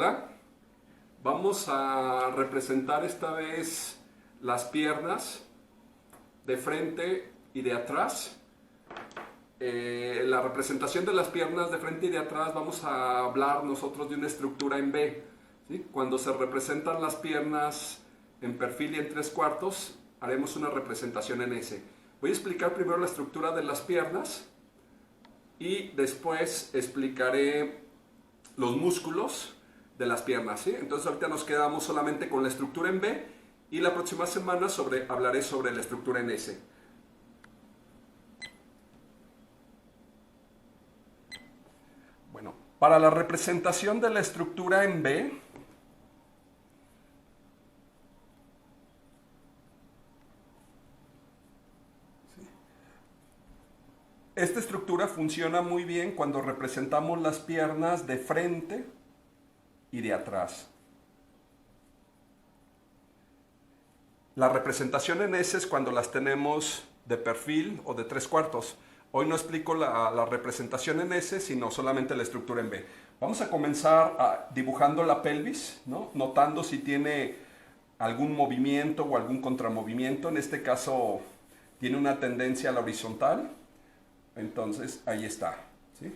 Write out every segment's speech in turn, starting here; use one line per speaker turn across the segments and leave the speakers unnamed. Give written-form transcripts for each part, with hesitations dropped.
Hola, vamos a representar esta vez las piernas de frente y de atrás. La representación de las piernas de frente y de atrás vamos a hablar nosotros de una estructura en B, ¿sí? Cuando se representan las piernas en perfil y en 3/4, haremos una representación en S. Voy a explicar primero la estructura de las piernas y después explicaré los músculos de las piernas, ¿sí? Entonces ahorita nos quedamos solamente con la estructura en B y la próxima semana hablaré sobre la estructura en S. Bueno, para la representación de la estructura en B, esta estructura funciona muy bien cuando representamos las piernas de frente y de atrás. La representación en S es cuando las tenemos de perfil o de 3/4. Hoy no explico la representación en S, sino solamente la estructura en B. Vamos a comenzar dibujando la pelvis, ¿no? Notando si tiene algún movimiento o algún contramovimiento. En este caso tiene una tendencia a la horizontal. Entonces ahí está, ¿sí?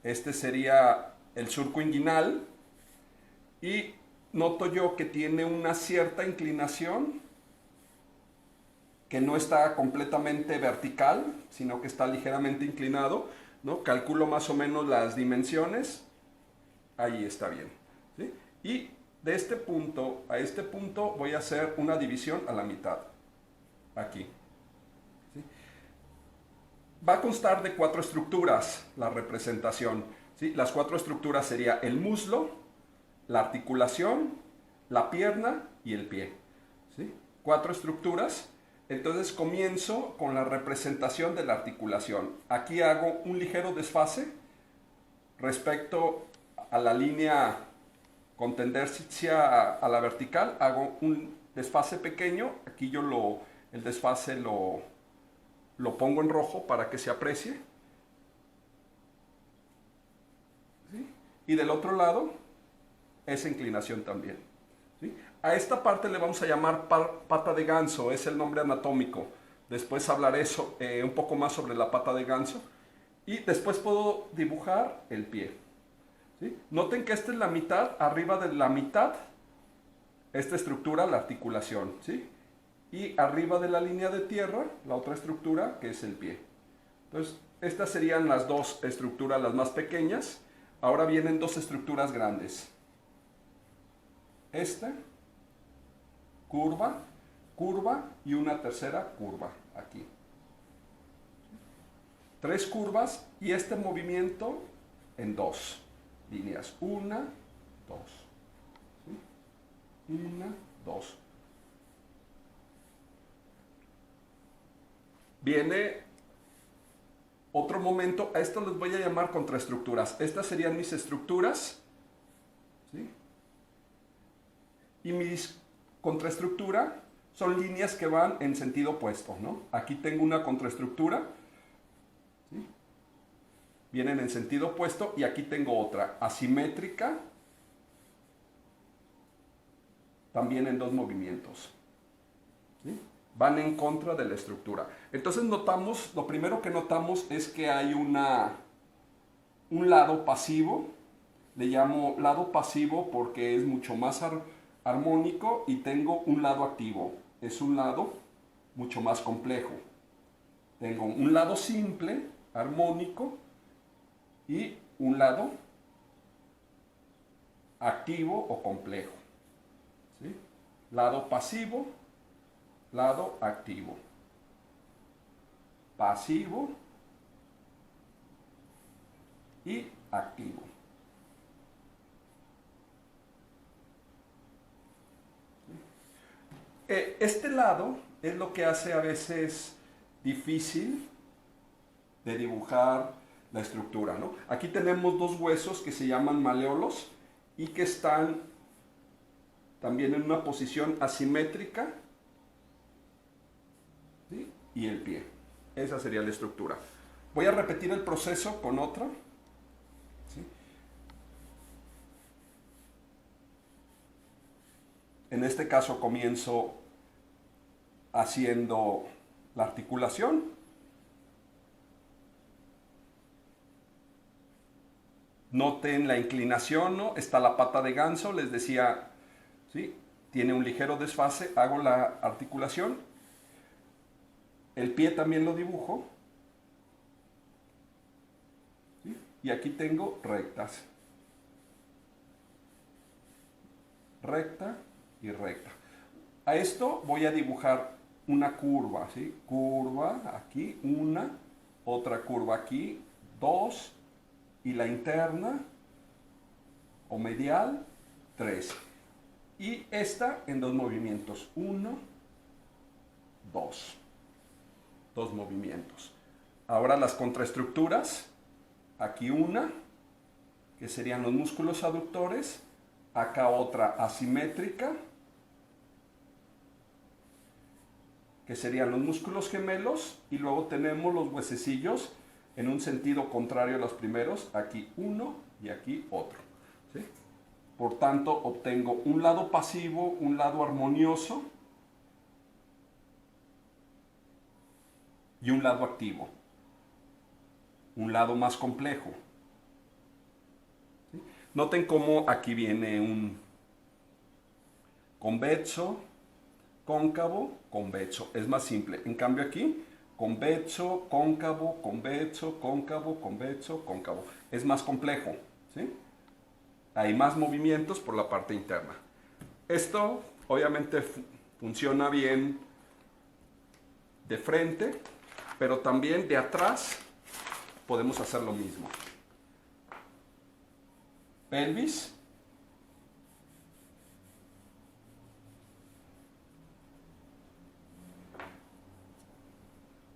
Este sería el surco inguinal y noto yo que tiene una cierta inclinación, que no está completamente vertical, sino que está ligeramente inclinado, ¿no? Calculo más o menos las dimensiones, ahí está bien, ¿sí? Y de este punto a este punto voy a hacer una división a la mitad, aquí. ¿Sí? Va a constar de 4 estructuras la representación, ¿sí? Las 4 estructuras serían el muslo, la articulación, la pierna y el pie, ¿sí? 4 estructuras. Entonces comienzo con la representación de la articulación. Aquí hago un ligero desfase respecto a la línea con tendencia a la vertical. Hago un desfase pequeño. Aquí yo el desfase lo pongo en rojo para que se aprecie. ¿Sí? Y del otro lado, esa inclinación también. ¿Sí? A esta parte le vamos a llamar pata de ganso, es el nombre anatómico. Después hablaré un poco más sobre la pata de ganso. Y después puedo dibujar el pie. ¿Sí? Noten que esta es la mitad, arriba de la mitad, esta estructura, la articulación. ¿Sí? Y arriba de la línea de tierra, la otra estructura, que es el pie. Entonces, estas serían las dos estructuras, las más pequeñas. Ahora vienen dos estructuras grandes. Esta, curva, curva y una tercera curva, aquí. 3 curvas y este movimiento en 2 líneas. 1, 2. ¿Sí? 1, 2. Viene otro momento, a esto les voy a llamar contraestructuras. Estas serían mis estructuras, ¿sí? Y mis contraestructura son líneas que van en sentido opuesto, ¿no? Aquí tengo una contraestructura, ¿sí? Vienen en sentido opuesto y aquí tengo otra asimétrica, también en 2 movimientos, ¿sí? Van en contra de la estructura. Entonces notamos, lo primero que notamos es que hay un lado pasivo. Le llamo lado pasivo porque es mucho más armónico, y tengo un lado activo. Es un lado mucho más complejo. Tengo un lado simple, armónico, y un lado activo o complejo. ¿Sí? Lado pasivo, lado activo. Pasivo y activo. Este lado es lo que hace a veces difícil de dibujar la estructura, ¿no? Aquí tenemos 2 huesos que se llaman maleolos y que están también en una posición asimétrica, ¿sí? Y el pie. Esa sería la estructura. Voy a repetir el proceso con otra, ¿sí? En este caso comienzo haciendo la articulación. Noten la inclinación, ¿no? Está la pata de ganso, les decía, ¿sí? Tiene un ligero desfase, hago la articulación. El pie también lo dibujo. ¿Sí? Y aquí tengo rectas. Recta y recta. A esto voy a dibujar una curva, ¿sí? Curva aquí, una, otra curva aquí, dos, y la interna o medial, 3. Y esta en 2 movimientos, 1, 2. 2 movimientos. Ahora las contraestructuras, aquí una, que serían los músculos aductores, acá otra asimétrica, que serían los músculos gemelos, y luego tenemos los huesecillos en un sentido contrario a los primeros, aquí uno y aquí otro. ¿Sí? Por tanto, obtengo un lado pasivo, un lado armonioso y un lado activo, un lado más complejo. ¿Sí? Noten cómo aquí viene un convexo, cóncavo, convexo. Es más simple. En cambio aquí, convexo, cóncavo, convexo, cóncavo, convexo, cóncavo. Es más complejo. ¿Sí? Hay más movimientos por la parte interna. Esto obviamente funciona bien de frente, pero también de atrás podemos hacer lo mismo. Pelvis.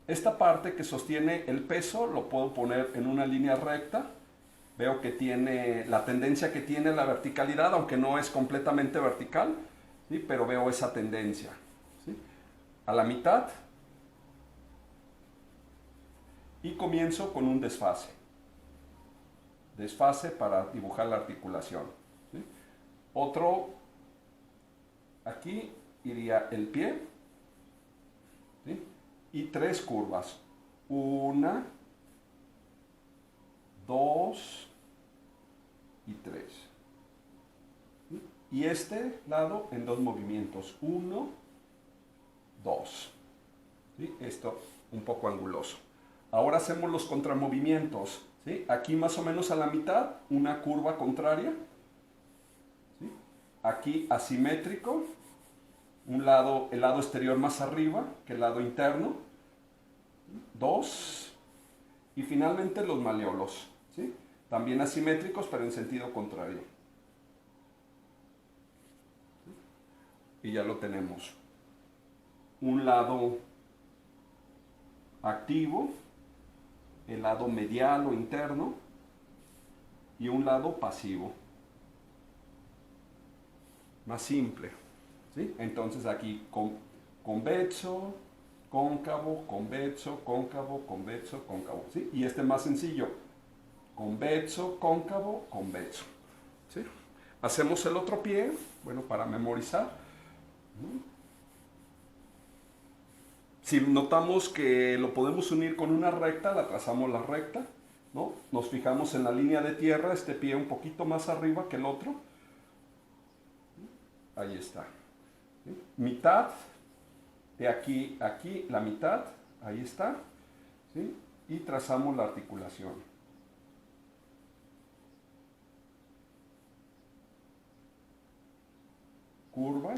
Esta parte que sostiene el peso lo puedo poner en una línea recta. Veo que tiene la tendencia que tiene la verticalidad, aunque no es completamente vertical, ¿sí? Pero veo esa tendencia. ¿Sí? A la mitad. Y comienzo con un desfase. Desfase para dibujar la articulación. ¿Sí? Otro, aquí iría el pie. ¿Sí? Y 3 curvas. 1, 2 y 3. ¿Sí? Y este lado en 2 movimientos. 1, 2. ¿Sí? Esto un poco anguloso. Ahora hacemos los contramovimientos. ¿Sí? Aquí más o menos a la mitad, una curva contraria. ¿Sí? Aquí asimétrico. El lado exterior más arriba que el lado interno. 2. Y finalmente los malleolos. ¿Sí? También asimétricos, pero en sentido contrario. ¿Sí? Y ya lo tenemos. Un lado activo, el lado medial o interno, y un lado pasivo. Más simple. ¿Sí? Entonces aquí convexo, cóncavo, convexo, cóncavo, convexo, cóncavo. ¿Sí? Y este más sencillo. Convexo, cóncavo, convexo. ¿Sí? Hacemos el otro pie, bueno, para memorizar. Si notamos que lo podemos unir con una recta, la trazamos la recta, ¿no? Nos fijamos en la línea de tierra, este pie un poquito más arriba que el otro. Ahí está. ¿Sí? Mitad, de aquí a aquí, la mitad, ahí está. ¿Sí? Y trazamos la articulación. Curva.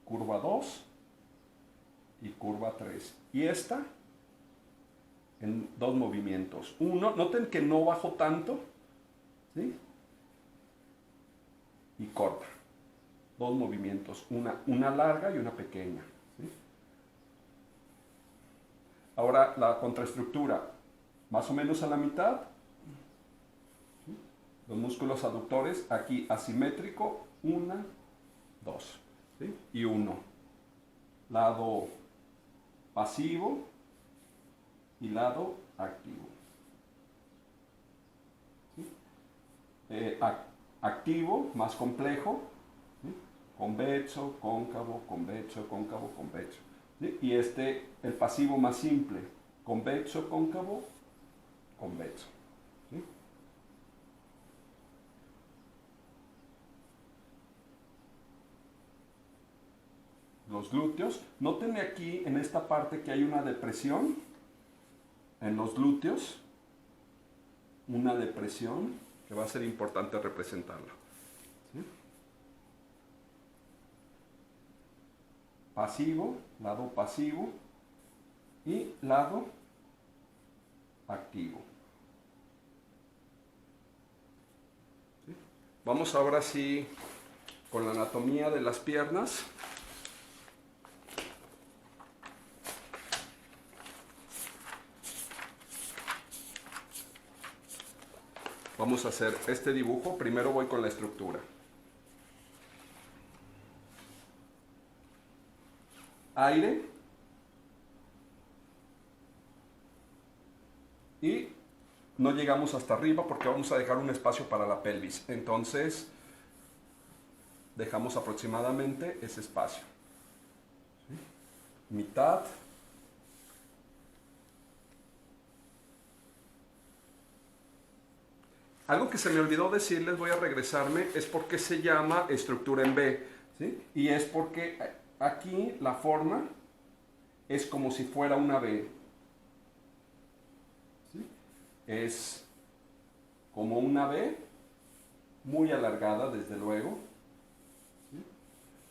Curva 2 y curva 3. Y esta en 2 movimientos. Uno, noten que no bajo tanto, ¿sí? Y corta. 2 movimientos, una larga y una pequeña. ¿Sí? Ahora la contraestructura, más o menos a la mitad. ¿Sí? Los músculos aductores, aquí asimétrico, 1, 2. ¿Sí? Y 1. Lado pasivo y lado activo. ¿Sí? activo, más complejo, ¿sí? Convexo, cóncavo, convexo, cóncavo, convexo. ¿Sí? Y el pasivo más simple, convexo, cóncavo, convexo. ¿Sí? Los glúteos. Noten aquí en esta parte que hay una depresión en los glúteos, una depresión que va a ser importante representarla. ¿Sí? Pasivo, lado pasivo y lado activo. ¿Sí? Vamos ahora sí con la anatomía de las piernas. Vamos a hacer este dibujo. Primero voy con la estructura. Aire. Y no llegamos hasta arriba porque vamos a dejar un espacio para la pelvis. Entonces, dejamos aproximadamente ese espacio. ¿Sí? Mitad. Algo que se me olvidó decirles, voy a regresarme, es por qué se llama estructura en B. ¿Sí? Y es porque aquí la forma es como si fuera una B. ¿Sí? Es como una B, muy alargada desde luego. ¿Sí?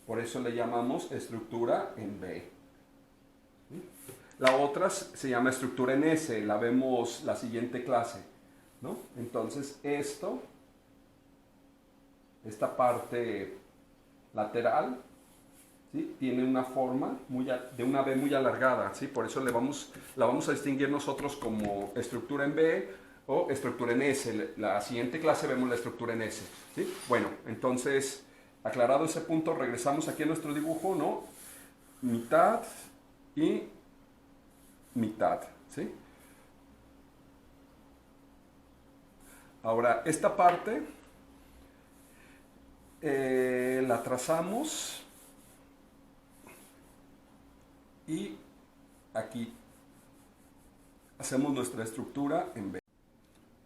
Por eso le llamamos estructura en B. ¿Sí? La otra se llama estructura en S, la vemos la siguiente clase, ¿no? Entonces esta parte lateral, ¿sí? Tiene una forma de una B muy alargada, ¿sí? Por eso la vamos a distinguir nosotros como estructura en B o estructura en S. La siguiente clase vemos la estructura en S, ¿sí? Bueno, entonces, aclarado ese punto, regresamos aquí a nuestro dibujo, ¿no? Mitad y mitad, ¿sí? Ahora, esta parte la trazamos y aquí hacemos nuestra estructura en B.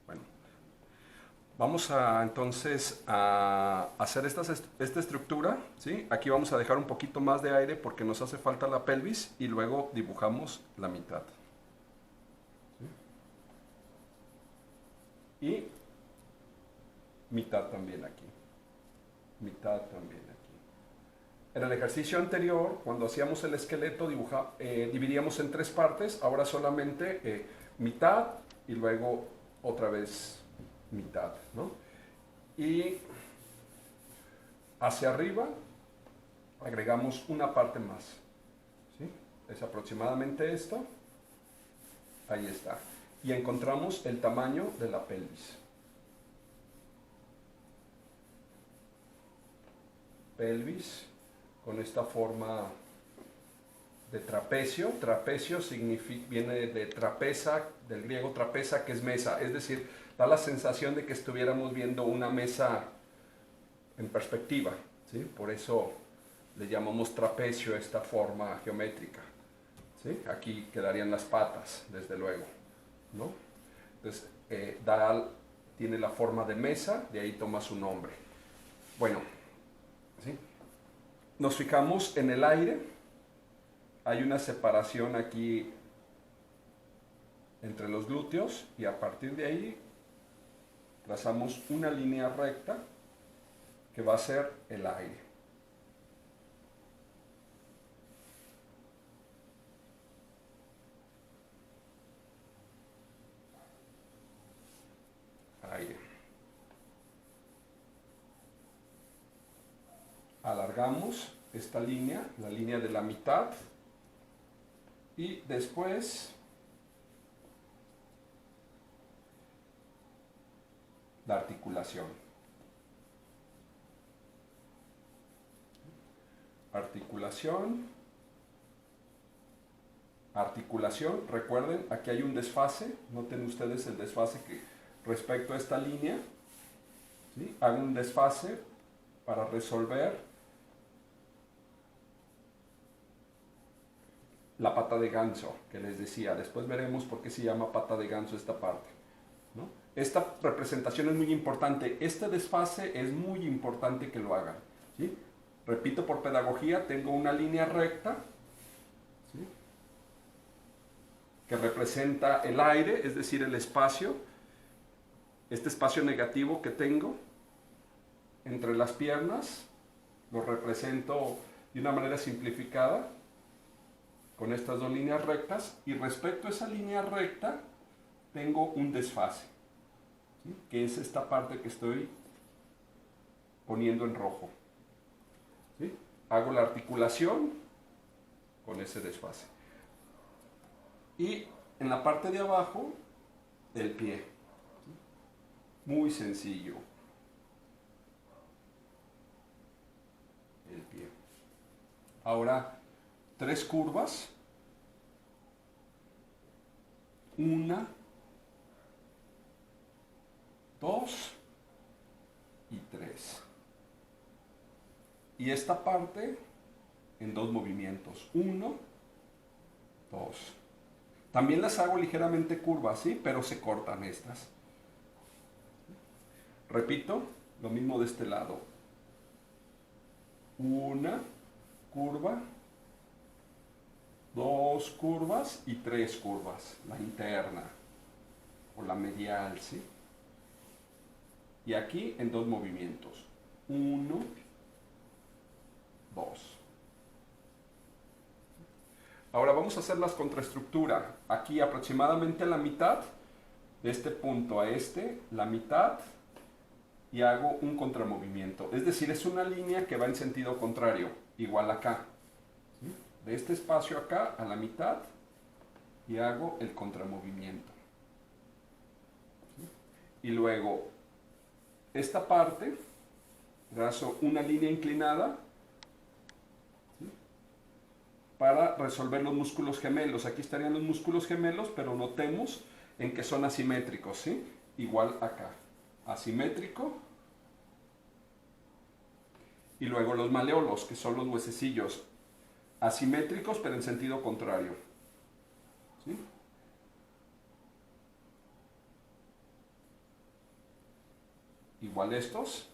Bueno, vamos entonces a hacer esta estructura, ¿sí? Aquí vamos a dejar un poquito más de aire porque nos hace falta la pelvis y luego dibujamos la mitad. ¿Sí? Y mitad también aquí. Mitad también aquí. En el ejercicio anterior, cuando hacíamos el esqueleto, dividíamos en 3 partes, ahora solamente mitad y luego otra vez mitad, ¿no? Y hacia arriba agregamos una parte más, ¿sí? Es aproximadamente esta, ahí está. Y encontramos el tamaño de la pelvis. Pelvis con esta forma de trapecio. Trapecio viene de trapeza, del griego trapeza, que es mesa. Es decir, da la sensación de que estuviéramos viendo una mesa en perspectiva, ¿sí? Por eso le llamamos trapecio a esta forma geométrica, ¿sí? Aquí quedarían las patas, desde luego, ¿no? Entonces, tiene la forma de mesa, de ahí toma su nombre. Bueno, ¿sí? Nos fijamos en el aire, hay una separación aquí entre los glúteos y a partir de ahí trazamos una línea recta que va a ser el aire. Aire. Alargamos esta línea, la línea de la mitad, y después la articulación. Articulación. Articulación, recuerden, aquí hay un desfase, noten ustedes el desfase que respecto a esta línea, ¿sí? Hago un desfase para resolver la pata de ganso que les decía. Después veremos por qué se llama pata de ganso esta parte, ¿no? Esta representación es muy importante. Este desfase es muy importante que lo hagan, ¿sí? Repito, por pedagogía, tengo una línea recta, ¿sí?, que representa el aire, es decir, el espacio, este espacio negativo que tengo entre las piernas, lo represento de una manera simplificada con estas dos líneas rectas, y respecto a esa línea recta tengo un desfase, ¿sí?, que es esta parte que estoy poniendo en rojo, ¿sí? Hago la articulación con ese desfase. Y en la parte de abajo, el pie, ¿sí? Muy sencillo. El pie. Ahora, 3 curvas. 1, 2 y 3. Y esta parte en 2 movimientos. 1, 2. También las hago ligeramente curvas, ¿sí?, pero se cortan estas. Repito, lo mismo de este lado. 1 curva, 2 curvas y 3 curvas. La interna o la medial, ¿sí? Y aquí en 2 movimientos. 1, 2. Ahora vamos a hacer las contraestructura. Aquí aproximadamente la mitad, de este punto a este, la mitad, y hago un contramovimiento. Es decir, es una línea que va en sentido contrario, igual acá, ¿sí?, de este espacio acá a la mitad, y hago el contramovimiento, ¿sí? Y luego, esta parte, trazo una línea inclinada, para resolver los músculos gemelos. Aquí estarían los músculos gemelos, pero notemos en que son asimétricos, ¿sí? Igual acá, asimétrico. Y luego los maleolos, que son los huesecillos, asimétricos, pero en sentido contrario, ¿sí? Igual estos,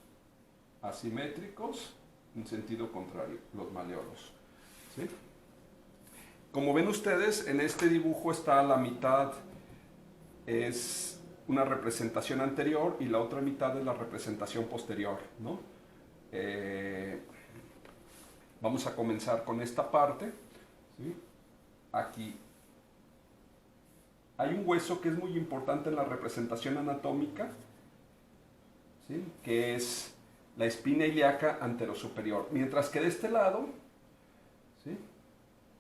asimétricos, en sentido contrario, los maleolos, ¿sí? Como ven ustedes, en este dibujo está la mitad, es una representación anterior, y la otra mitad es la representación posterior, ¿no? Vamos a comenzar con esta parte, ¿sí? Aquí hay un hueso que es muy importante en la representación anatómica, ¿sí?, que es la espina ilíaca anterosuperior. Mientras que de este lado, ¿sí?,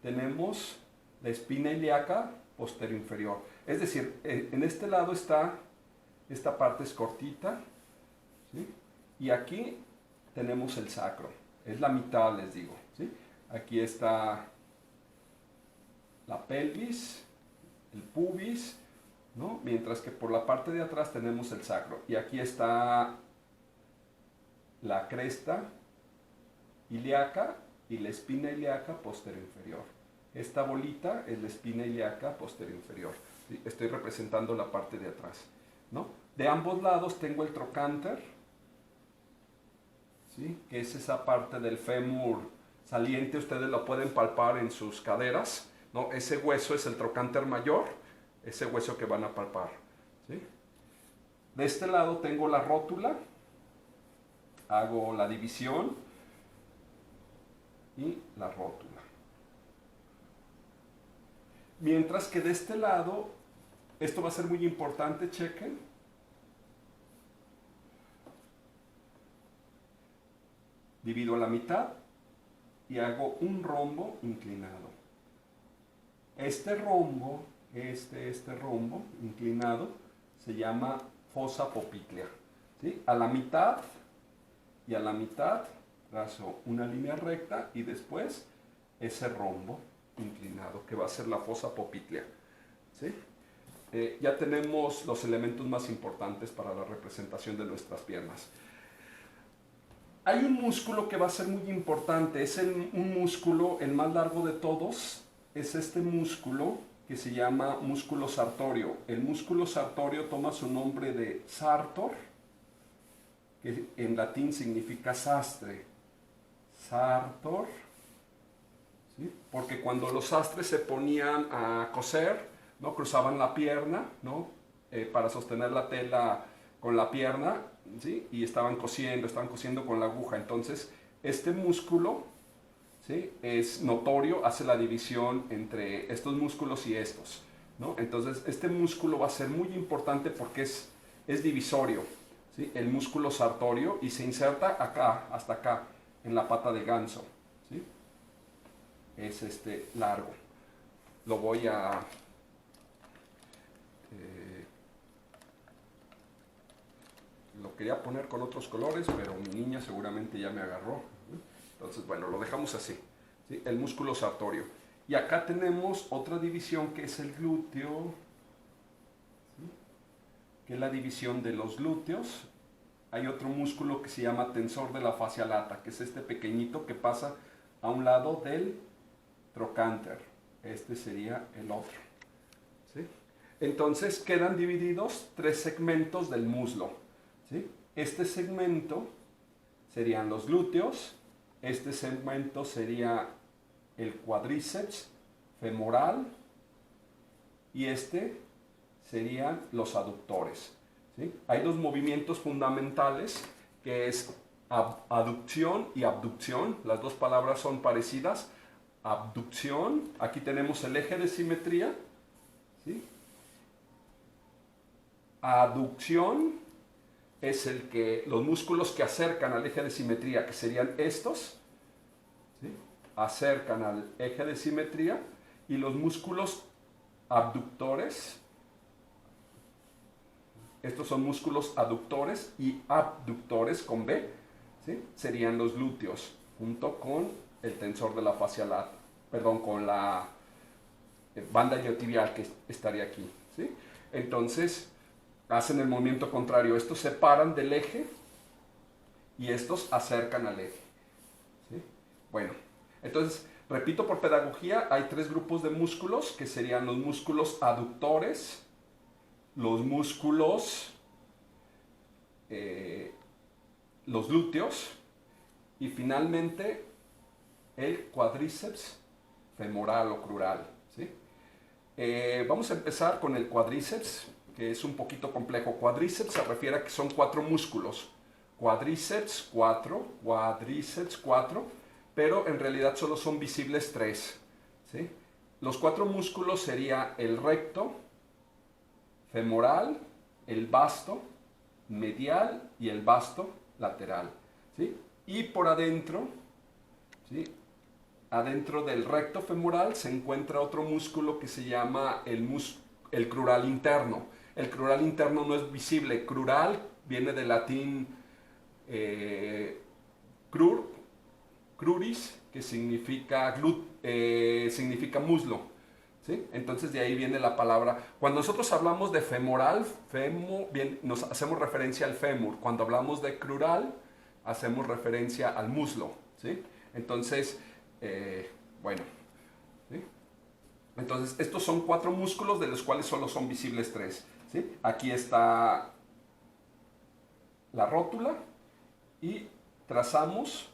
tenemos la espina ilíaca posterior-inferior. Es decir, en este lado está, esta parte es cortita, ¿sí?, y aquí tenemos el sacro. Es la mitad, les digo, ¿sí? Aquí está la pelvis, el pubis, ¿no?, mientras que por la parte de atrás tenemos el sacro. Y aquí está la cresta ilíaca y la espina ilíaca posterior-inferior. Esta bolita es la espina ilíaca posterior-inferior. ¿Sí? Estoy representando la parte de atrás, ¿no? De ambos lados tengo el trocánter, ¿sí?, que es esa parte del fémur saliente. Ustedes lo pueden palpar en sus caderas, ¿no? Ese hueso es el trocánter mayor, ese hueso que van a palpar, ¿sí? De este lado tengo la rótula, hago la división y la rótula. Mientras que de este lado, esto va a ser muy importante, chequen. Divido a la mitad y hago un rombo inclinado. Este rombo, este rombo inclinado, se llama fosa poplítea, ¿sí? A la mitad y a la mitad trazo una línea recta y después ese rombo inclinado, que va a ser la fosa poplítea, ¿sí? Ya tenemos los elementos más importantes para la representación de nuestras piernas. Hay un músculo que va a ser muy importante, es un músculo, el más largo de todos, es este músculo que se llama músculo sartorio. El músculo sartorio toma su nombre de sartor, que en latín significa sastre. Sartor, ¿sí? Porque cuando los sastres se ponían a coser, ¿no? Cruzaban la pierna, ¿no? Para sostener la tela con la pierna, ¿sí? Y estaban cosiendo con la aguja. Entonces, este músculo, ¿sí? Es notorio, hace la división entre estos músculos y estos, ¿no? Entonces, este músculo va a ser muy importante porque es divisorio, ¿sí? El músculo sartorio, y se inserta acá, hasta acá, en la pata del ganso, ¿sí? Es largo. Lo voy a... lo quería poner con otros colores, pero mi niña seguramente ya me agarró. Entonces, bueno, lo dejamos así, ¿sí? El músculo sartorio. Y acá tenemos otra división que es el glúteo, ¿sí? Que es la división de los glúteos. Hay otro músculo que se llama tensor de la fascia lata, que es este pequeñito que pasa a un lado del trocánter. Este sería el otro, ¿sí? Entonces quedan divididos 3 segmentos del muslo, ¿sí? Este segmento serían los glúteos, este segmento sería el cuádriceps femoral y este serían los aductores, ¿sí? Hay 2 movimientos fundamentales que es aducción y abducción. Las 2 palabras son parecidas. Abducción, aquí tenemos el eje de simetría, ¿sí? Aducción es los músculos que acercan al eje de simetría, que serían estos, ¿sí? Acercan al eje de simetría, y los músculos abductores, estos son músculos aductores y abductores con B, ¿sí? Serían los glúteos, junto con el tensor de la fascia lata, perdón, con la banda iliotibial que estaría aquí, ¿sí? Entonces, hacen el movimiento contrario. Estos separan del eje y estos acercan al eje, ¿sí? Bueno, entonces, repito por pedagogía, hay 3 grupos de músculos que serían los músculos aductores, los músculos, los glúteos y finalmente el cuádriceps femoral o crural, ¿sí? Vamos a empezar con el cuádriceps, que es un poquito complejo. Cuádriceps se refiere a que son 4 músculos. Cuádriceps 4, pero en realidad solo son visibles 3, ¿sí? Los 4 músculos sería el recto, femoral, el vasto, medial y el vasto lateral, ¿sí? Y por adentro, ¿sí? Adentro del recto femoral se encuentra otro músculo que se llama el crural interno. El crural interno no es visible. Crural viene del latín cruris, que significa muslo, ¿sí? Entonces de ahí viene la palabra. Cuando nosotros hablamos de femoral, nos hacemos referencia al fémur. Cuando hablamos de crural, hacemos referencia al muslo, ¿sí? Entonces, bueno, ¿sí? Entonces estos son 4 músculos de los cuales solo son visibles 3, ¿sí? Aquí está la rótula y trazamos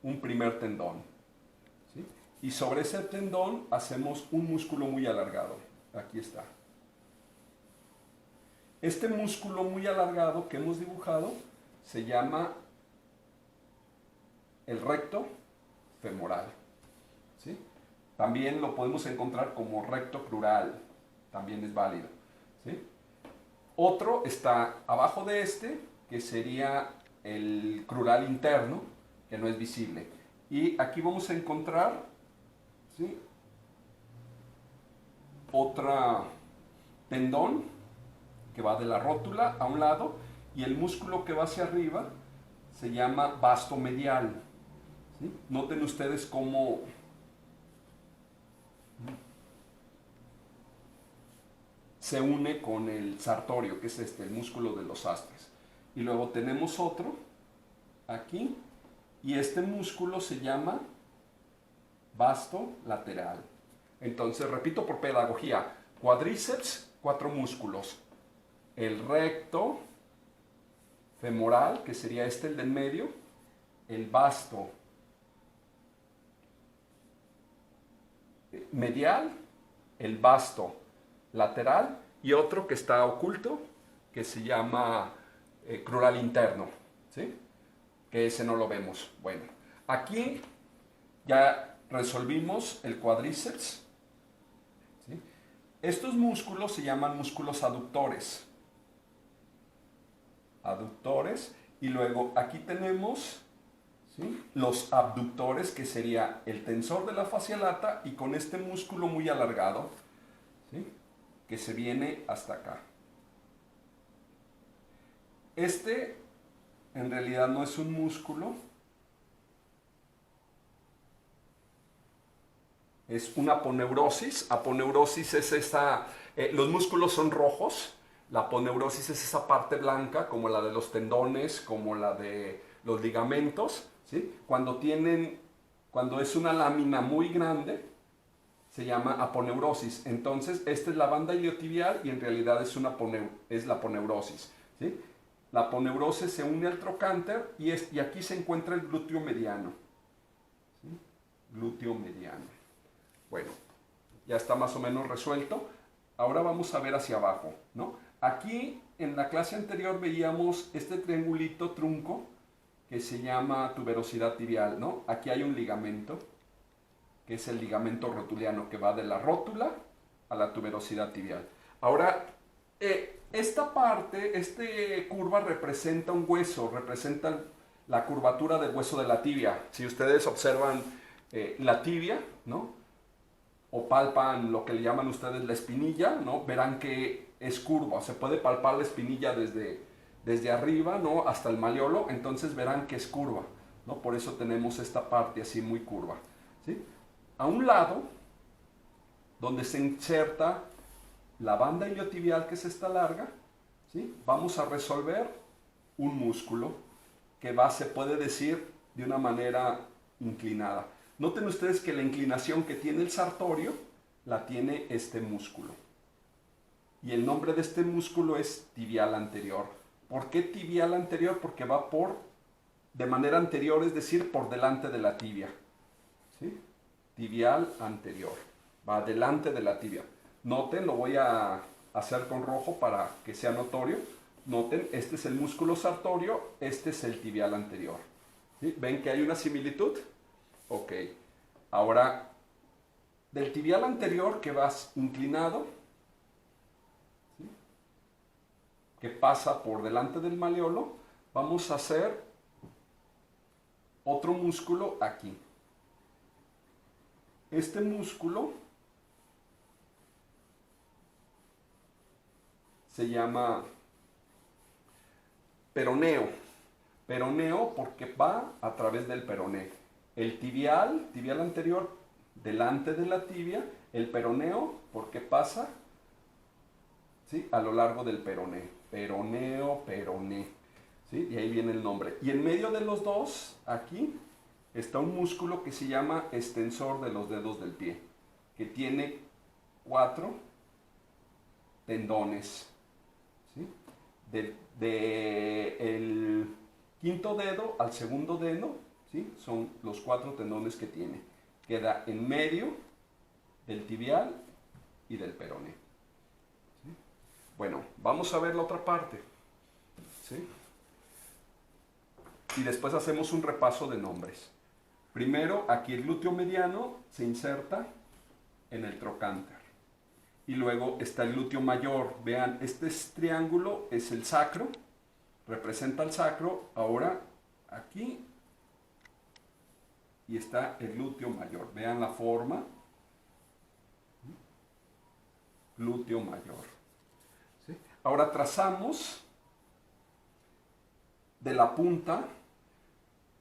un primer tendón, ¿sí? Y sobre ese tendón hacemos un músculo muy alargado. Aquí está. Este músculo muy alargado que hemos dibujado se llama el recto femoral, ¿sí? También lo podemos encontrar como recto crural, también es válido, ¿sí? Otro está abajo de este, que sería el crural interno, que no es visible. Y aquí vamos a encontrar, ¿sí?, otra tendón que va de la rótula a un lado, y el músculo que va hacia arriba se llama vasto medial, ¿sí? Noten ustedes cómo se une con el sartorio, que es el músculo de los sastres. Y luego tenemos otro, aquí, y este músculo se llama vasto lateral. Entonces, repito por pedagogía, cuádriceps, 4 músculos. El recto femoral, que sería este, el del medio, el vasto medial, el vasto lateral y otro que está oculto, que se llama crural interno, ¿sí? Que ese no lo vemos. Bueno, aquí ya resolvimos el cuádriceps, ¿sí? Estos músculos se llaman músculos aductores. Aductores. Y luego aquí tenemos, ¿sí?, los abductores, que sería el tensor de la fascia lata y con este músculo muy alargado, ¿sí?, que se viene hasta acá. Este en realidad no es un músculo, es una aponeurosis. Aponeurosis es esa, los músculos son rojos, la aponeurosis es esa parte blanca, como la de los tendones, como la de los ligamentos, ¿sí? Cuando es una lámina muy grande, se llama aponeurosis. Entonces, esta es la banda iliotibial y en realidad es la aponeurosis, ¿sí? La aponeurosis se une al trocánter y aquí se encuentra el glúteo mediano, ¿sí? Glúteo mediano. Bueno, ya está más o menos resuelto. Ahora vamos a ver hacia abajo, ¿no? Aquí en la clase anterior veíamos este triangulito trunco que se llama tuberosidad tibial, ¿no? Aquí hay un ligamento, que es el ligamento rotuliano, que va de la rótula a la tuberosidad tibial. Ahora, esta parte, esta curva representa un hueso, representa la curvatura del hueso de la tibia. Si ustedes observan la tibia, ¿no?, o palpan lo que le llaman ustedes la espinilla, ¿no?, verán que es curva. Se puede palpar la espinilla desde arriba, ¿no?, hasta el malleolo, entonces verán que es curva, ¿no? Por eso tenemos esta parte así muy curva, ¿sí? A un lado, donde se inserta la banda iliotibial, que es esta larga, ¿sí?, vamos a resolver un músculo que se puede decir de una manera inclinada. Noten ustedes que la inclinación que tiene el sartorio la tiene este músculo. Y el nombre de este músculo es tibial anterior. ¿Por qué tibial anterior? Porque va de manera anterior, es decir, por delante de la tibia, ¿sí? Tibial anterior. Va delante de la tibia. Noten, lo voy a hacer con rojo para que sea notorio. Noten, este es el músculo sartorio, este es el tibial anterior, ¿sí? ¿Ven que hay una similitud? Ok. Ahora, del tibial anterior que vas inclinado, ¿sí?, que pasa por delante del malleolo, vamos a hacer otro músculo aquí. Este músculo se llama peroneo. Peroneo porque va a través del peroné. El tibial anterior, delante de la tibia. El peroneo porque pasa, ¿sí?, a lo largo del peroné. Peroneo, peroné, ¿sí? Y ahí viene el nombre. Y en medio de los dos, aquí, está un músculo que se llama extensor de los dedos del pie, que tiene 4 tendones, ¿sí? El quinto dedo al segundo dedo, ¿sí?, son los 4 tendones que tiene. Queda en medio del tibial y del peroné, ¿sí? Bueno, vamos a ver la otra parte, ¿sí? Y después hacemos un repaso de nombres. Primero, aquí el glúteo mediano se inserta en el trocánter. Y luego está el glúteo mayor. Vean, este triángulo es el sacro, representa el sacro. Ahora, aquí, y está el glúteo mayor. Vean la forma. Glúteo mayor, ¿sí? Ahora trazamos de la punta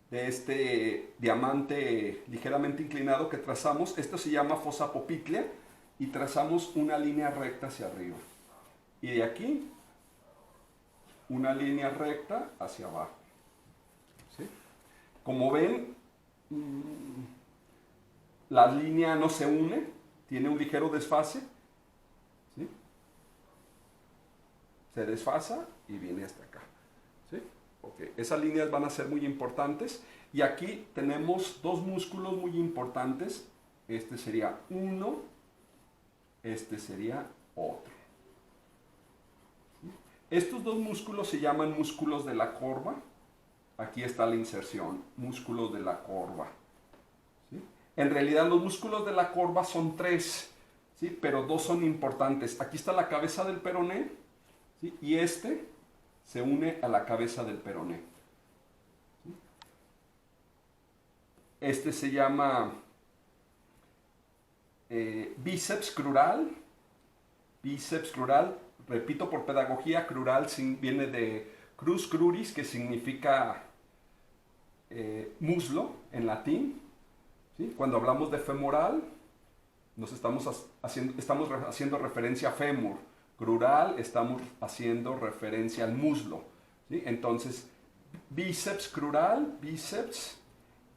de este diamante ligeramente inclinado que trazamos, esto se llama fosa popltea, y trazamos una línea recta hacia arriba. Y de aquí, una línea recta hacia abajo, ¿sí? Como ven, la línea no se une, tiene un ligero desfase, ¿sí? Se desfasa y viene hasta acá, ¿sí? Okay. Esas líneas van a ser muy importantes. Y aquí tenemos dos músculos muy importantes. Este sería uno, este sería otro. ¿Sí? Estos dos músculos se llaman músculos de la corva. Aquí está la inserción, músculos de la corva. ¿Sí? En realidad los músculos de la corva son tres, ¿sí? Pero dos son importantes. Aquí está la cabeza del peroné, ¿sí? Y este se une a la cabeza del peroné. ¿Sí? Este se llama bíceps crural. Bíceps crural, repito por pedagogía, crural viene de crus cruris, que significa muslo en latín. ¿Sí? Cuando hablamos de femoral, estamos haciendo referencia a fémur. Crural, estamos haciendo referencia al muslo. ¿Sí? Entonces, bíceps crural, bíceps,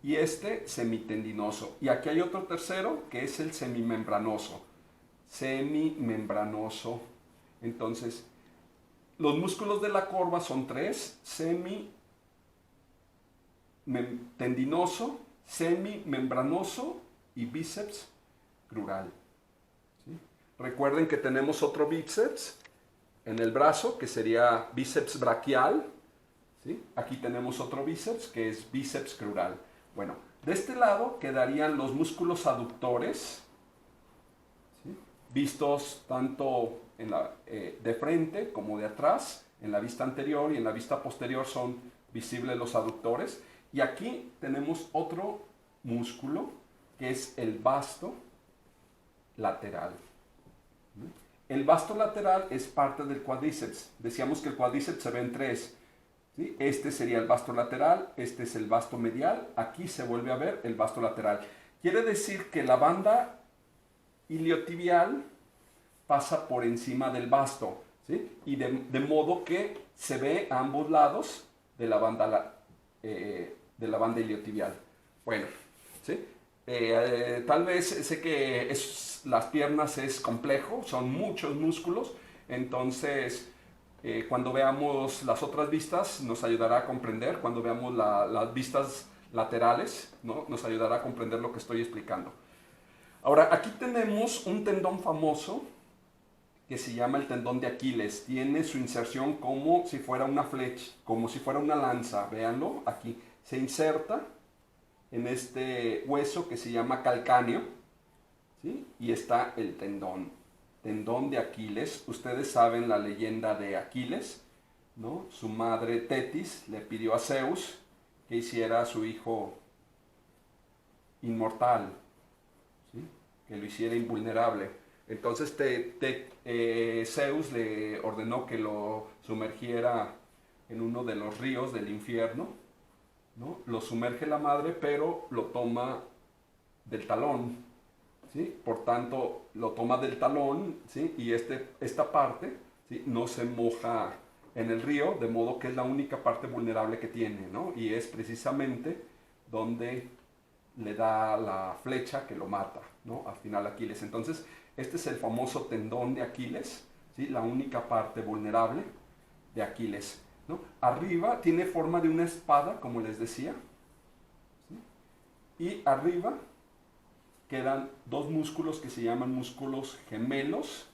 y este semitendinoso. Y aquí hay otro tercero, que es el semimembranoso. Semimembranoso. Entonces, los músculos de la corva son tres: semitendinoso, semimembranoso y bíceps crural. ¿Sí? Recuerden que tenemos otro bíceps en el brazo, que sería bíceps braquial. ¿Sí? Aquí tenemos otro bíceps, que es bíceps crural. Bueno, de este lado quedarían los músculos aductores, ¿sí? Vistos tanto de frente como de atrás. En la vista anterior y en la vista posterior son visibles los aductores. Y aquí tenemos otro músculo, que es el vasto lateral. El vasto lateral es parte del cuádriceps. Decíamos que el cuádriceps se ve en tres. ¿Sí? Este sería el vasto lateral, este es el vasto medial, aquí se vuelve a ver el vasto lateral. Quiere decir que la banda iliotibial pasa por encima del vasto, ¿sí? Y de modo que se ve a ambos lados de la banda iliotibial. Bueno, ¿sí? Tal vez sé que las piernas es complejo, son muchos músculos, entonces cuando veamos las otras vistas nos ayudará a comprender. Cuando veamos las vistas laterales, ¿no? Nos ayudará a comprender lo que estoy explicando. Ahora, aquí tenemos un tendón famoso que se llama el tendón de Aquiles. Tiene su inserción como si fuera una flecha, como si fuera una lanza. Véanlo, aquí se inserta en este hueso que se llama calcáneo, ¿sí? Y está el tendón de Aquiles. Ustedes saben la leyenda de Aquiles, ¿no? Su madre Tetis le pidió a Zeus que hiciera a su hijo inmortal, ¿sí? Que lo hiciera invulnerable. Entonces Zeus le ordenó que lo sumergiera en uno de los ríos del infierno, ¿no? Lo sumerge la madre, pero lo toma del talón, ¿sí? Por tanto, lo toma del talón, ¿sí? Y esta parte, ¿sí? No se moja en el río, de modo que es la única parte vulnerable que tiene, ¿no? Y es precisamente donde le da la flecha que lo mata, ¿no? Al final Aquiles. Entonces, este es el famoso tendón de Aquiles, ¿sí? La única parte vulnerable de Aquiles, ¿no? Arriba tiene forma de una espada, como les decía, ¿sí? Y arriba quedan dos músculos que se llaman músculos gemelos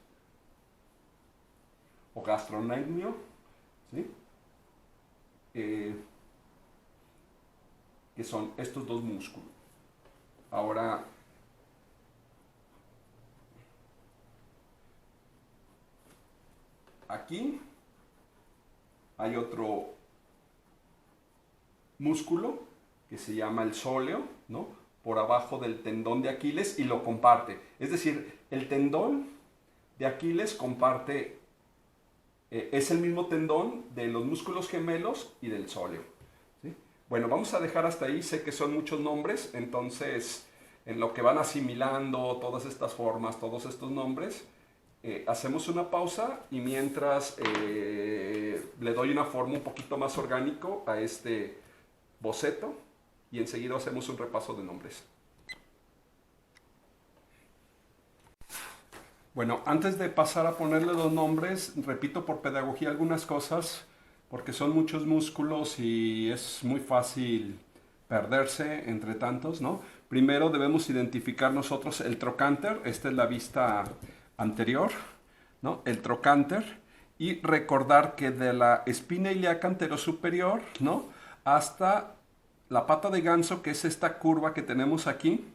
o gastrocnemio, ¿sí? Que son estos dos músculos. Ahora, aquí hay otro músculo que se llama el sóleo, ¿no? Por abajo del tendón de Aquiles, y lo comparte. Es decir, el tendón de Aquiles comparte, es el mismo tendón de los músculos gemelos y del sóleo, ¿sí? Bueno, vamos a dejar hasta ahí. Sé que son muchos nombres, entonces en lo que van asimilando todas estas formas, todos estos nombres, hacemos una pausa y mientras le doy una forma un poquito más orgánico a este boceto y enseguida hacemos un repaso de nombres. Bueno, antes de pasar a ponerle los nombres, repito por pedagogía algunas cosas, porque son muchos músculos y es muy fácil perderse entre tantos, ¿no? Primero debemos identificar nosotros el trocánter, esta es la vista anterior, ¿no? El trocánter, y recordar que de la espina ilíaca anterosuperior, ¿no? Hasta la pata de ganso, que es esta curva que tenemos aquí,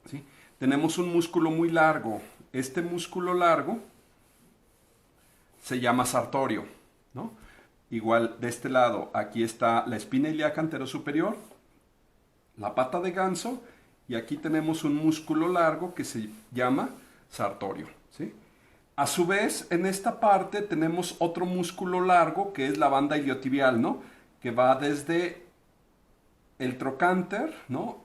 ¿sí? Tenemos un músculo muy largo. Este músculo largo se llama sartorio, ¿no? Igual de este lado, aquí está la espina ilíaca anterosuperior, la pata de ganso, y aquí tenemos un músculo largo que se llama sartorio, ¿sí? A su vez, en esta parte tenemos otro músculo largo que es la banda iliotibial, ¿no? Que va desde el trocánter, ¿no?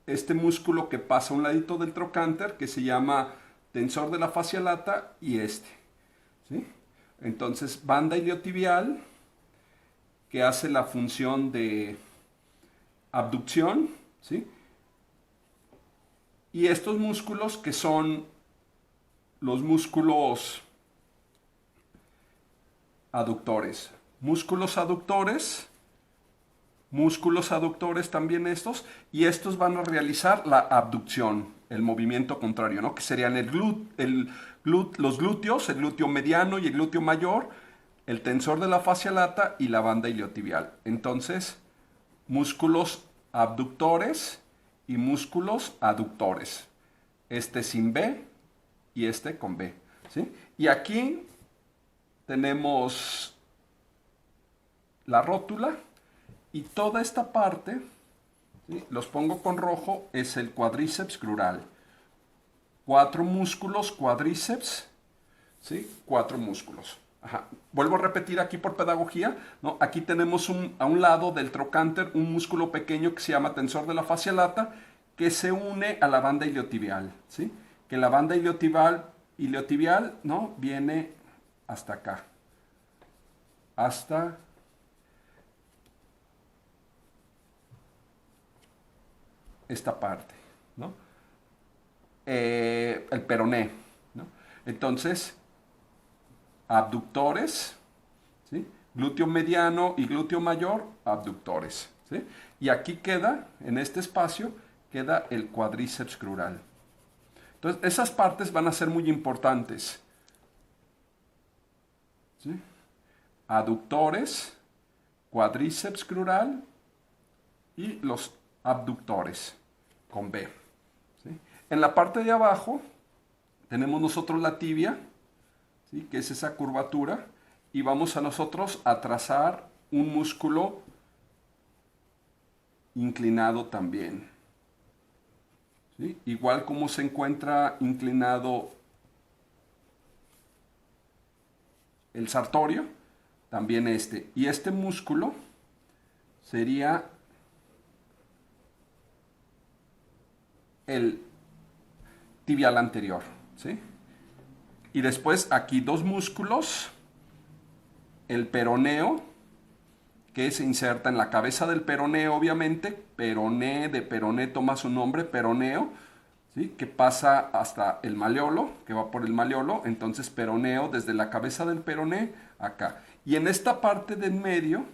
Este músculo que pasa a un ladito del trocánter que se llama tensor de la fascia lata y este, ¿sí? Entonces, banda iliotibial que hace la función de abducción, ¿sí? Y estos músculos que son los músculos aductores. Músculos aductores también estos, y estos van a realizar la abducción, el movimiento contrario, ¿no? Que serían los glúteos, el glúteo mediano y el glúteo mayor, el tensor de la fascia lata y la banda iliotibial. Entonces, músculos abductores y músculos aductores. Este sin B y este con B, ¿sí? Y aquí tenemos la rótula y toda esta parte, ¿sí? Los pongo con rojo, es el cuádriceps crural. 4 músculos cuádriceps, ¿sí? 4 músculos. Ajá. Vuelvo a repetir aquí por pedagogía, ¿no? Aquí tenemos a un lado del trocánter un músculo pequeño que se llama tensor de la fascia lata, que se une a la banda iliotibial, ¿sí? Que la banda iliotibial, ¿no? Viene hasta acá, hasta esta parte, ¿no? El peroné, ¿no? Entonces, abductores, ¿sí? Glúteo mediano y glúteo mayor, abductores, ¿sí? Y aquí queda, en este espacio, queda el cuádriceps crural. Entonces, esas partes van a ser muy importantes, ¿sí? Aductores, cuádriceps crural y los abductores, con B, ¿sí? En la parte de abajo tenemos nosotros la tibia, ¿sí? Que es esa curvatura, y vamos a nosotros a trazar un músculo inclinado también, ¿sí? Igual como se encuentra inclinado el sartorio, también este. Y este músculo sería el tibial anterior, ¿sí? Y después aquí 2 músculos, el peroneo, que se inserta en la cabeza del peroneo, obviamente, peroné, de peroné toma su nombre, peroneo, ¿sí? Que pasa hasta el maleolo, que va por el maleolo, entonces peroneo desde la cabeza del peroné acá. Y en esta parte del medio,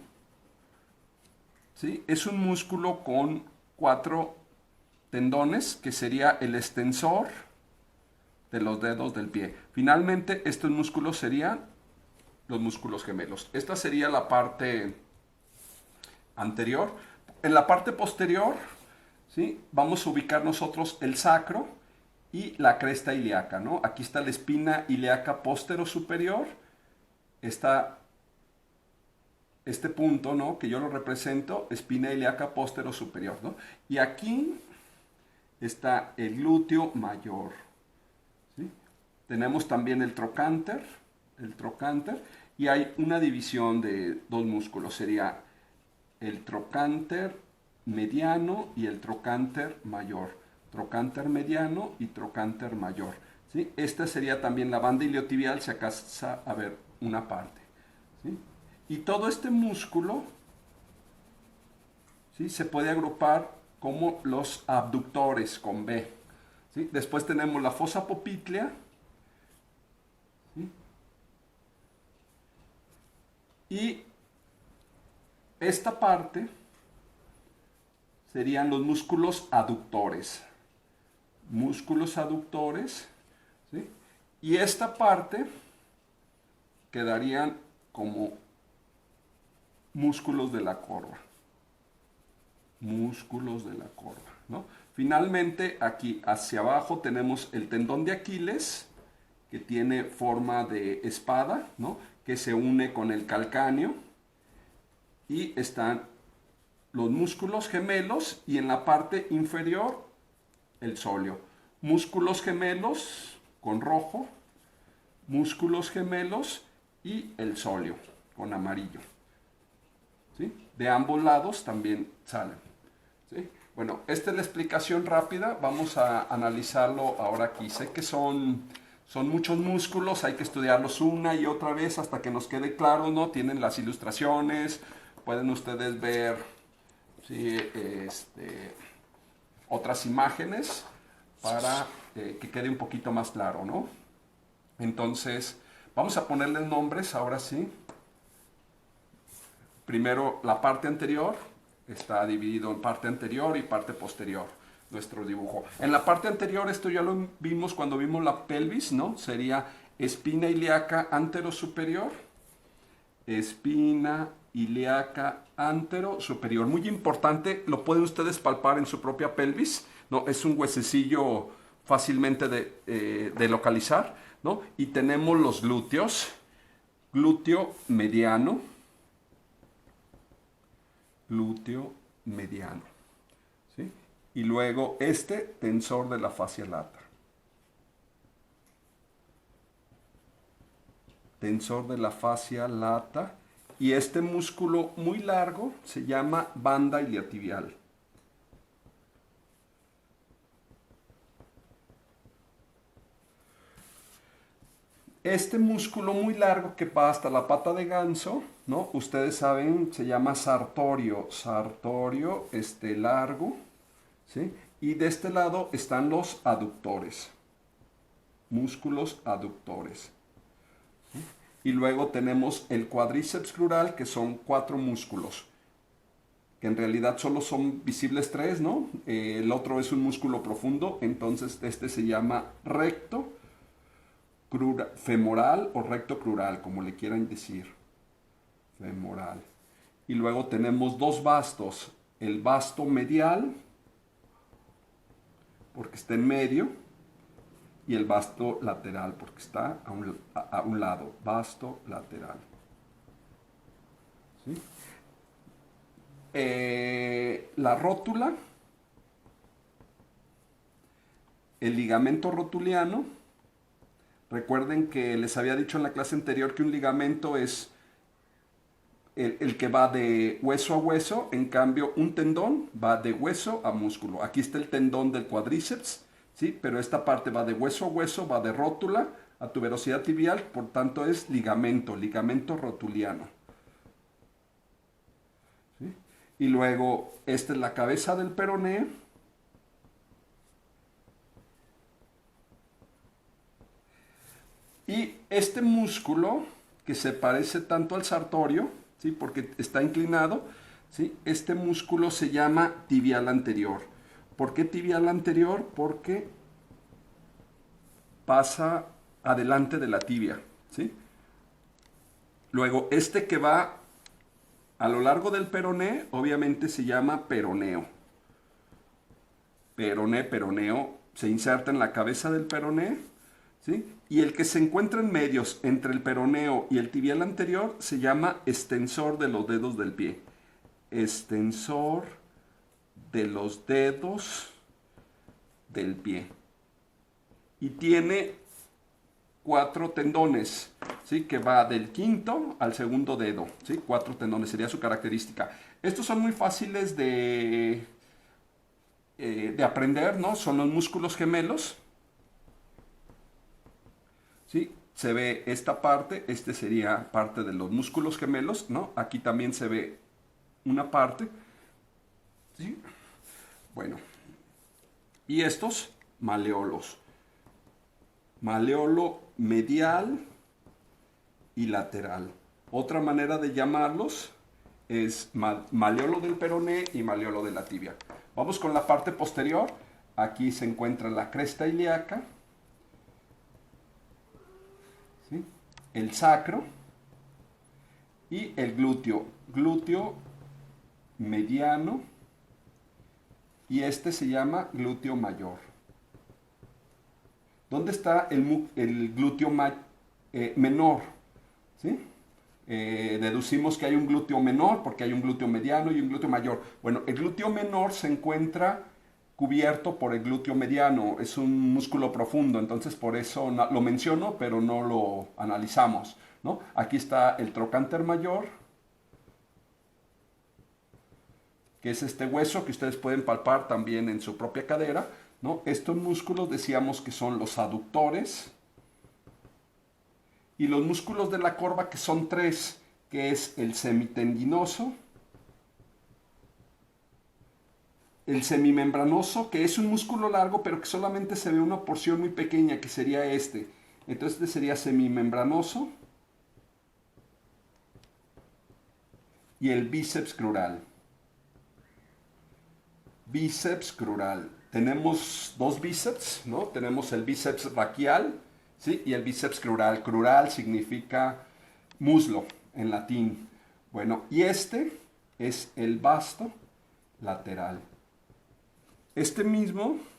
¿sí? Es un músculo con 4 tendones, que sería el extensor de los dedos del pie. Finalmente, estos músculos serían los músculos gemelos. Esta sería la parte anterior. En la parte posterior, ¿sí? Vamos a ubicar nosotros el sacro y la cresta ilíaca, ¿no? Aquí está la espina ilíaca postero superior. Está este punto, ¿no? Que yo lo represento, espina ilíaca postero superior, ¿no? Y aquí está el glúteo mayor, ¿sí? Tenemos también el trocánter, y hay una división de 2 músculos, sería el trocánter mediano y el trocánter mayor. Trocánter mediano y trocánter mayor, ¿sí? Esta sería también la banda iliotibial, si alcanza a ver una parte, ¿sí? Y todo este músculo, ¿sí? Se puede agrupar como los abductores con B. ¿Sí? Después tenemos la fosa poplítea, ¿sí? Y esta parte serían los músculos aductores. Músculos aductores, ¿sí? Y esta parte quedarían como músculos de la corva. Músculos de la corva, ¿no? Finalmente, aquí hacia abajo tenemos el tendón de Aquiles, que tiene forma de espada, ¿no? Que se une con el calcáneo. Y están los músculos gemelos y en la parte inferior el sóleo. Músculos gemelos con rojo, músculos gemelos y el sóleo con amarillo. ¿Sí? De ambos lados también salen. ¿Sí? Bueno, esta es la explicación rápida. Vamos a analizarlo ahora aquí. Sé que son muchos músculos, hay que estudiarlos una y otra vez hasta que nos quede claro, ¿no? Tienen las ilustraciones, pueden ustedes ver, ¿sí? Otras imágenes para que quede un poquito más claro, ¿no? Entonces, vamos a ponerles nombres ahora sí. Primero, la parte anterior está dividido en parte anterior y parte posterior, nuestro dibujo. En la parte anterior, esto ya lo vimos cuando vimos la pelvis, ¿no? Sería espina ilíaca antero-superior, espina ilíaca antero-superior. Muy importante, lo pueden ustedes palpar en su propia pelvis, ¿no? Es un huesecillo fácilmente de localizar, ¿no? Y tenemos los glúteos, glúteo mediano, glúteo mediano, ¿sí? Y luego este tensor de la fascia lata. Tensor de la fascia lata. Y este músculo muy largo se llama banda iliotibial. Este músculo muy largo que va hasta la pata de ganso, ¿no? Ustedes saben, se llama sartorio. Sartorio, largo, ¿sí? Y de este lado están los aductores. Músculos aductores. ¿Sí? Y luego tenemos el cuádriceps crural, que son 4 músculos. Que en realidad solo son visibles 3, ¿no? El otro es un músculo profundo, entonces este se llama recto femoral o recto crural, como le quieran decir. Femoral. Y luego tenemos 2 bastos. El basto medial, porque está en medio, y el basto lateral, porque está a un lado. Basto lateral. ¿Sí? La rótula, el ligamento rotuliano. Recuerden que les había dicho en la clase anterior que un ligamento es el que va de hueso a hueso, en cambio un tendón va de hueso a músculo. Aquí está el tendón del cuádriceps, ¿sí? Pero esta parte va de hueso a hueso, va de rótula a tuberosidad tibial, por tanto es ligamento, ligamento rotuliano. ¿Sí? Y luego, esta es la cabeza del peroné. Y este músculo, que se parece tanto al sartorio, ¿sí? Porque está inclinado, ¿sí? Este músculo se llama tibial anterior. ¿Por qué tibial anterior? Porque pasa adelante de la tibia, ¿sí? Luego, este que va a lo largo del peroné, obviamente se llama peroneo. Peroné, peroneo, se inserta en la cabeza del peroné, ¿sí? Y el que se encuentra en medios entre el peroneo y el tibial anterior se llama extensor de los dedos del pie. Extensor de los dedos del pie. Y tiene 4 tendones, ¿sí? Que va del quinto al segundo dedo, ¿sí? 4 tendones, sería su característica. Estos son muy fáciles de aprender, ¿no? Son los músculos gemelos. ¿Sí? Se ve esta parte, este sería parte de los músculos gemelos, ¿no? Aquí también se ve una parte. ¿sí? Bueno, y estos maleolos. Maleolo medial y lateral. Otra manera de llamarlos es maleolo del peroné y maleolo de la tibia. Vamos con la parte posterior. Aquí se encuentra la cresta ilíaca, ¿sí? El sacro y el glúteo. Glúteo mediano y este se llama glúteo mayor. ¿Dónde está el glúteo menor? ¿Sí? Deducimos que hay un glúteo menor porque hay un glúteo mediano y un glúteo mayor. Bueno, el glúteo menor se encuentra cubierto por el glúteo mediano, es un músculo profundo, entonces por eso lo menciono, pero no lo analizamos, ¿no? Aquí está el trocánter mayor, que es este hueso que ustedes pueden palpar también en su propia cadera, ¿no? Estos músculos decíamos que son los aductores y los músculos de la corva, que son tres, que es el semitendinoso, el semimembranoso, que es un músculo largo, pero que solamente se ve una porción muy pequeña, que sería este. Entonces este sería semimembranoso. Y el bíceps crural. Bíceps crural. Tenemos dos bíceps, ¿no? Tenemos el bíceps braquial, ¿sí? Y el bíceps crural. Crural significa muslo en latín. Bueno, y este es el vasto lateral. Este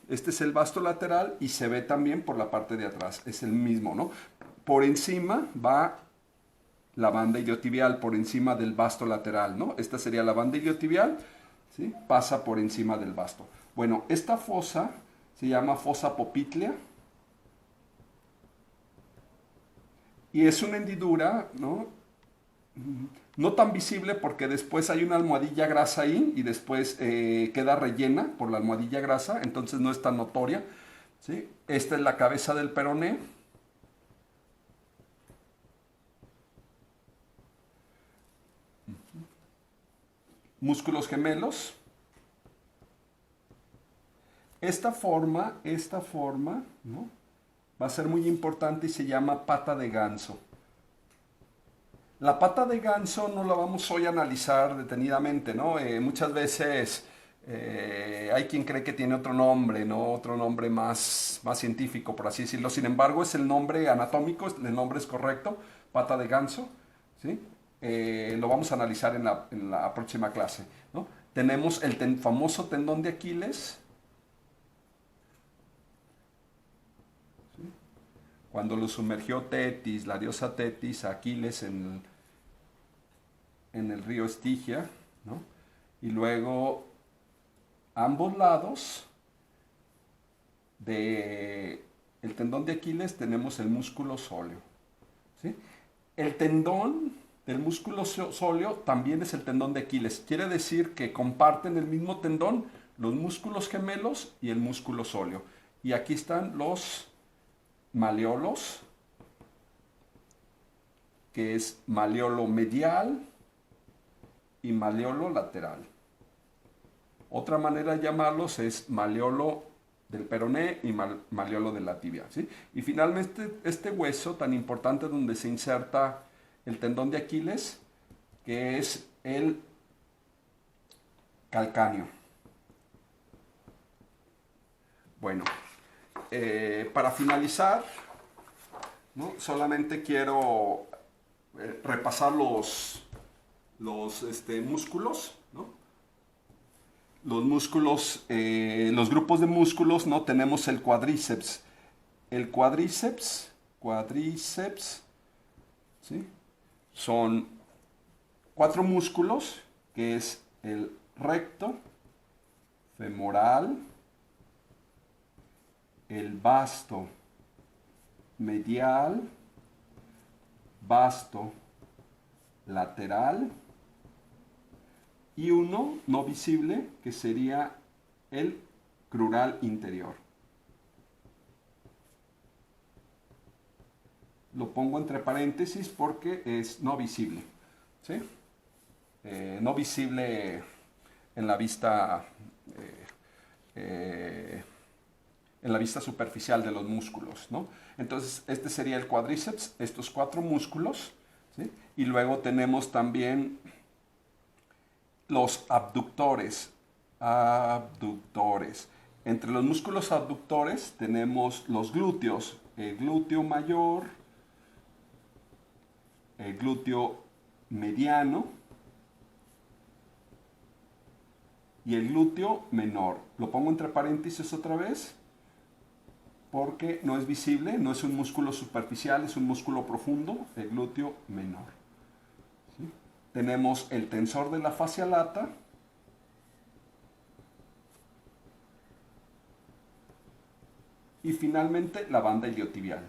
es el vasto lateral y se ve también por la parte de atrás. Es el mismo, ¿no? Por encima va la banda iliotibial, por encima del vasto lateral, ¿no? Esta sería la banda iliotibial, ¿sí? Pasa por encima del vasto. Bueno, esta fosa se llama fosa poplitea y es una hendidura, ¿no? No tan visible porque después hay una almohadilla grasa ahí y después queda rellena por la almohadilla grasa, entonces no es tan notoria, ¿sí? Esta es la cabeza del peroné. Músculos gemelos. Esta forma, ¿no? Va a ser muy importante y se llama pata de ganso. La pata de ganso no la vamos hoy a analizar detenidamente, ¿no? Muchas veces hay quien cree que tiene otro nombre, ¿no? Otro nombre más científico, por así decirlo. Sin embargo, es el nombre anatómico, el nombre es correcto, pata de ganso, ¿sí? Lo vamos a analizar en la próxima clase, ¿no? Tenemos el famoso tendón de Aquiles, cuando lo sumergió Tetis, la diosa Tetis, a Aquiles en el río Estigia, ¿no? Y luego ambos lados del tendón de Aquiles tenemos el músculo sóleo, ¿sí? El tendón del músculo sóleo también es el tendón de Aquiles. Quiere decir que comparten el mismo tendón los músculos gemelos y el músculo sóleo. Y aquí están los maleolos, que es maleolo medial y maleolo lateral. Otra manera de llamarlos es maleolo del peroné y maleolo de la tibia, ¿sí? Y finalmente este hueso tan importante donde se inserta el tendón de Aquiles, que es el calcáneo. Bueno, para finalizar, ¿no? Solamente quiero repasar los músculos, ¿no? Los músculos, los grupos de músculos, ¿no? Tenemos el cuádriceps. El cuádriceps, ¿sí? Son 4 músculos, que es el recto, femoral, el vasto medial, vasto lateral y uno no visible que sería el crural interior. Lo pongo entre paréntesis porque es no visible, ¿sí? No visible en la vista, en la vista superficial de los músculos, ¿no? Entonces, este sería el cuádriceps, estos 4 músculos, ¿sí? Y luego tenemos también los abductores. Entre los músculos abductores tenemos los glúteos, el glúteo mayor, el glúteo mediano y el glúteo menor. Lo pongo entre paréntesis otra vez porque no es visible, no es un músculo superficial, es un músculo profundo, el glúteo menor. ¿Sí? Tenemos el tensor de la fascia lata, y finalmente la banda iliotibial.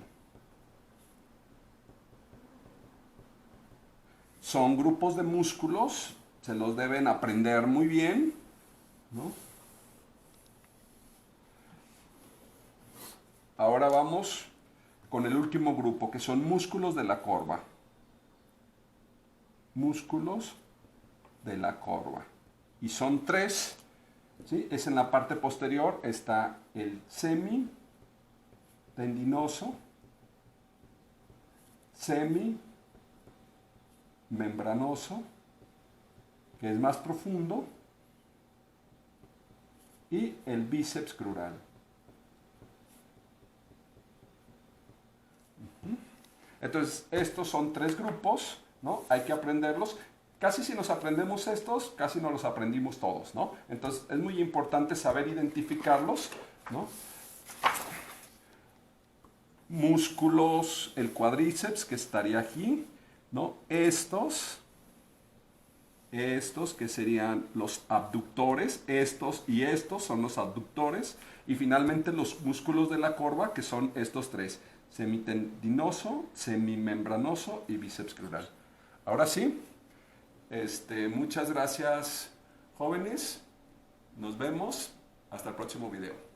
Son grupos de músculos, se los deben aprender muy bien, ¿no? Ahora vamos con el último grupo, que son músculos de la corva. Músculos de la corva. Y son 3, ¿sí? Es en la parte posterior, está el semitendinoso, semimembranoso, que es más profundo, y el bíceps crural. Entonces, estos son 3 grupos, ¿no? Hay que aprenderlos. Casi si nos aprendemos estos, casi no los aprendimos todos, ¿no? Entonces, es muy importante saber identificarlos, ¿no? Músculos, el cuádriceps, que estaría aquí, ¿no? Estos que serían los abductores, estos y estos son los abductores, y finalmente los músculos de la corva, que son estos 3, semitendinoso, semimembranoso y bíceps crural. Ahora sí, muchas gracias, jóvenes, nos vemos, hasta el próximo video.